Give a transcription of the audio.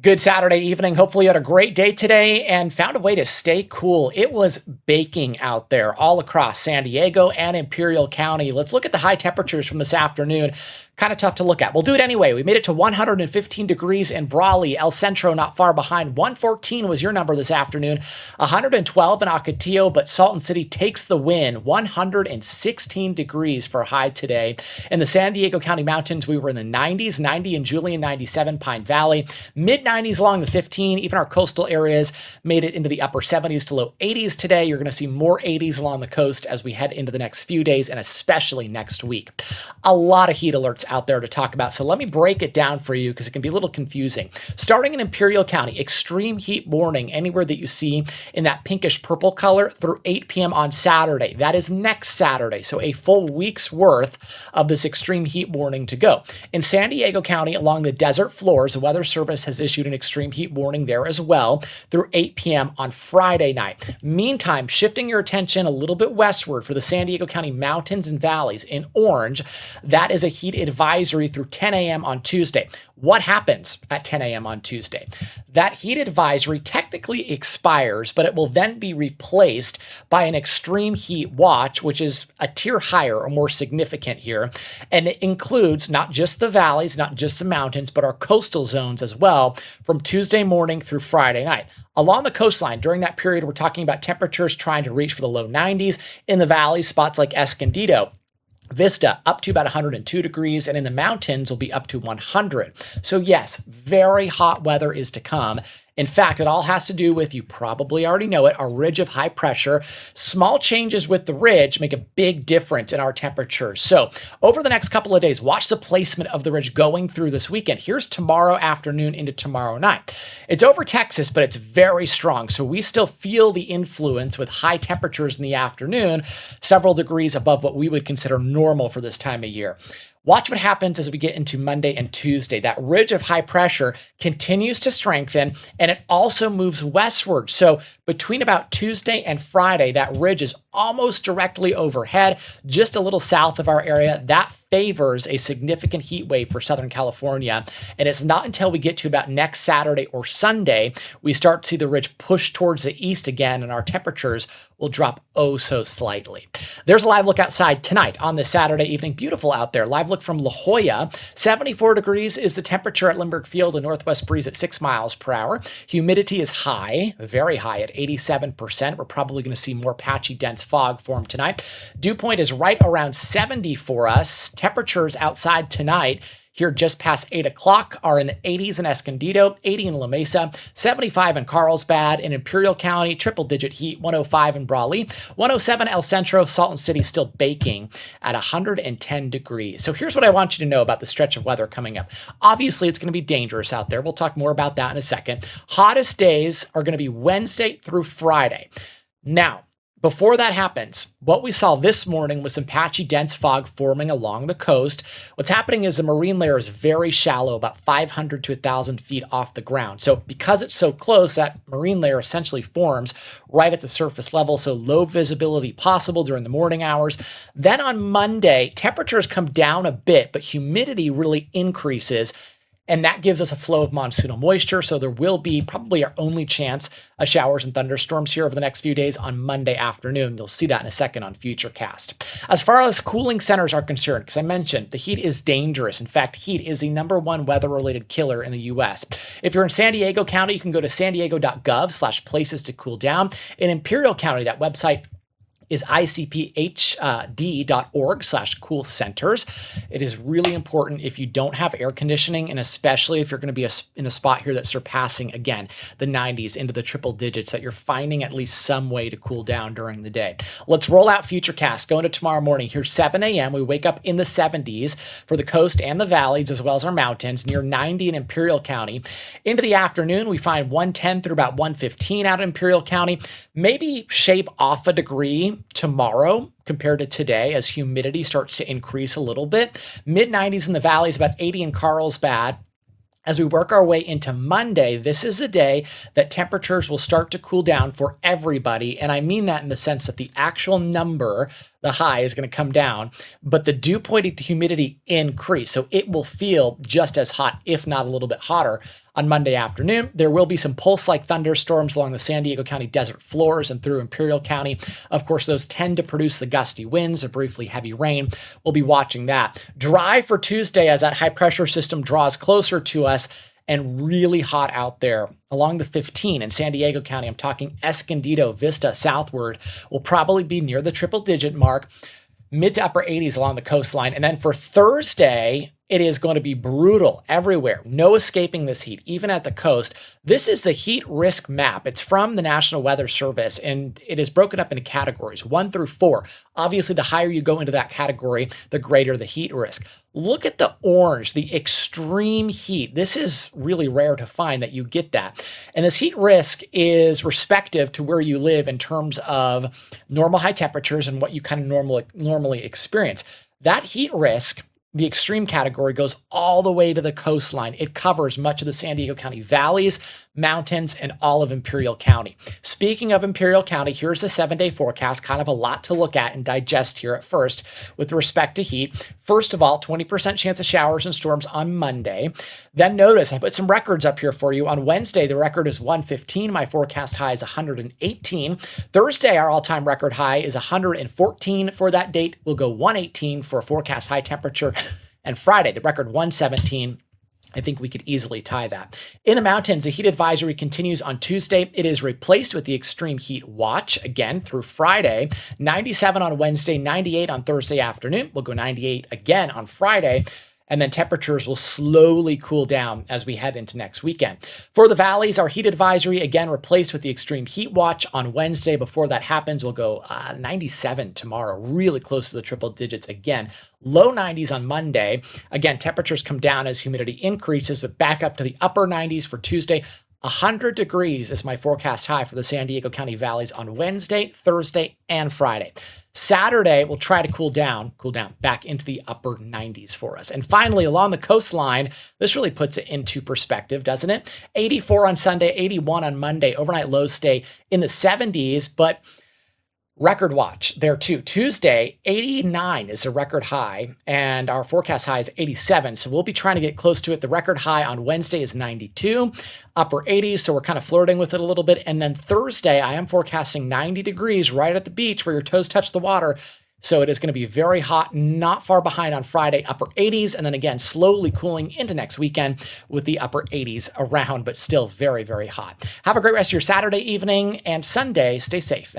Good Saturday evening. Hopefully you had a great day today and found a way to stay cool. It was baking out there all across San Diego and Imperial County. Let's look at the high temperatures from this afternoon. Kind of tough to look at. We'll do it anyway. We made it to 115 degrees in Brawley. El Centro not far behind. 114 was your number this afternoon. 112 in Ocotillo, but Salton City takes the win. 116 degrees for a high today. In the San Diego County Mountains, we were in the 90s, 90 in Julian, 97 Pine Valley. Mid-90s along the 15. Even our coastal areas made it into the upper 70s to low 80s today. You're going to see more 80s along the coast as we head into the next few days and especially next week. A lot of heat alerts out there to talk about. So let me break it down for you because it can be a little confusing. Starting in Imperial County, extreme heat warning anywhere that you see in that pinkish purple color through 8 p.m. on Saturday. That is next Saturday. So a full week's worth of this extreme heat warning to go. In San Diego County, along the desert floors, the Weather Service has issued an extreme heat warning there as well through 8 p.m. on Friday night. Meantime, shifting your attention a little bit westward for the San Diego County mountains and valleys in orange, that is a heat advisory through 10 a.m. on Tuesday. What happens at 10 a.m. on Tuesday? That heat advisory technically expires, but it will then be replaced by an extreme heat watch, which is a tier higher or more significant here. And it includes not just the valleys, not just the mountains, but our coastal zones as well from Tuesday morning through Friday night. Along the coastline, during that period, we're talking about temperatures trying to reach for the low 90s. In the valleys, spots like Escondido, Vista up to about 102 degrees, and in the mountains will be up to 100. So yes, very hot weather is to come. In fact, it all has to do with, you probably already know it, our ridge of high pressure. Small changes with the ridge make a big difference in our temperatures. So over the next couple of days, watch the placement of the ridge going through this weekend. Here's tomorrow afternoon into tomorrow night. It's over Texas, but it's very strong. So we still feel the influence with high temperatures in the afternoon, several degrees above what we would consider normal for this time of year. Watch what happens as we get into Monday and Tuesday. That ridge of high pressure continues to strengthen, and it also moves westward. So between about Tuesday and Friday, that ridge is almost directly overhead, just a little south of our area. That favors a significant heat wave for Southern California. And it's not until we get to about next Saturday or Sunday, we start to see the ridge push towards the east again, and our temperatures will drop oh so slightly. There's a live look outside tonight on this Saturday evening. Beautiful out there. Live look from La Jolla. 74 degrees is the temperature at Lindbergh Field, a northwest breeze at 6 miles per hour. Humidity is high, very high at 87%. We're probably going to see more patchy, dense fog form tonight. Dew point is right around 70 for us. Temperatures outside tonight here just past 8 o'clock are in the 80s in Escondido, 80 in La Mesa, 75 in Carlsbad. In Imperial County, triple-digit heat, 105 in Brawley, 107 El Centro. Salton City still baking at 110 degrees. So here's what I want you to know about the stretch of weather coming up. Obviously, it's going to be dangerous out there. We'll talk more about that in a second. Hottest days are going to be Wednesday through Friday. Now, before that happens, what we saw this morning was some patchy, dense fog forming along the coast. What's happening is the marine layer is very shallow, about 500 to 1,000 feet off the ground. So because it's so close, that marine layer essentially forms right at the surface level, so low visibility possible during the morning hours. Then on Monday, temperatures come down a bit, but humidity really increases. And that gives us a flow of monsoonal moisture. So there will be probably our only chance of showers and thunderstorms here over the next few days on Monday afternoon. You'll see that in a second on Futurecast. As far as cooling centers are concerned, because I mentioned the heat is dangerous. In fact, heat is the #1 weather-related killer in the U.S. If you're in San Diego County, you can go to sandiego.gov/places to cool down. In Imperial County, that website is icphd.org/cool centers. It is really important if you don't have air conditioning, and especially if you're going to be in a spot here that's surpassing, again, the 90s into the triple digits, that you're finding at least some way to cool down during the day. Let's roll out Futurecast. Going to tomorrow morning. Here, 7 a.m. We wake up in the 70s for the coast and the valleys, as well as our mountains, near 90 in Imperial County. Into the afternoon, we find 110 through about 115 out in Imperial County. Maybe shave off a degree tomorrow compared to today as humidity starts to increase a little bit. Mid-90s in the valleys, about 80 in Carlsbad. As we work our way into Monday, this is a day that temperatures will start to cool down for everybody. And I mean that in the sense that the actual number the high is going to come down, but the dew point humidity increase. So it will feel just as hot, if not a little bit hotter on Monday afternoon. There will be some pulse-like thunderstorms along the San Diego County desert floors and through Imperial County. Of course, those tend to produce the gusty winds, a briefly heavy rain. We'll be watching that. Dry for Tuesday as that high pressure system draws closer to us, and really hot out there along the 15 in San Diego County. I'm talking Escondido, Vista southward will probably be near the triple digit mark, mid to upper 80s along the coastline. And then for Thursday, it is going to be brutal everywhere. No escaping this heat, even at the coast. This is the heat risk map. It's from the National Weather Service, and it is broken up into categories 1 through 4. Obviously, the higher you go into that category, the greater the heat risk. Look at the orange, the extreme heat. This is really rare to find that you get that. And this heat risk is respective to where you live in terms of normal high temperatures and what you kind of normally experience. That heat risk, the extreme category, goes all the way to the coastline. It covers much of the San Diego County valleys, mountains, and all of Imperial County. Speaking of Imperial County, here's a 7-day forecast, kind of a lot to look at and digest here at first with respect to heat. First of all, 20% chance of showers and storms on Monday. Then notice I put some records up here for you. On Wednesday, the record is 115. My forecast high is 118. Thursday, our all-time record high is 114 for that date. We'll go 118 for a forecast high temperature. And Friday, the record 117. I think we could easily tie that. In the mountains, the heat advisory continues on Tuesday. It is replaced with the extreme heat watch again through Friday. 97 on Wednesday, 98 on Thursday afternoon. We'll go 98 again on Friday. And then temperatures will slowly cool down as we head into next weekend. For the valleys, our heat advisory, again, replaced with the extreme heat watch on Wednesday. Before that happens, we'll go 97 tomorrow, really close to the triple digits again. Low 90s on Monday. Again, temperatures come down as humidity increases, but back up to the upper 90s for Tuesday. 100 degrees is my forecast high for the San Diego County valleys on Wednesday, Thursday, and Friday. Saturday, we'll try to cool down back into the upper 90s for us. And finally, along the coastline, this really puts it into perspective, doesn't it? 84 on Sunday, 81 on Monday. Overnight lows stay in the 70s, but record watch there too. Tuesday, 89 is a record high, and our forecast high is 87. So we'll be trying to get close to it. The record high on Wednesday is 92, upper 80s. So we're kind of flirting with it a little bit. And then Thursday, I am forecasting 90 degrees right at the beach where your toes touch the water. So it is going to be very hot, not far behind on Friday, upper 80s. And then again, slowly cooling into next weekend with the upper 80s around, but still very, very hot. Have a great rest of your Saturday evening, and Sunday, stay safe.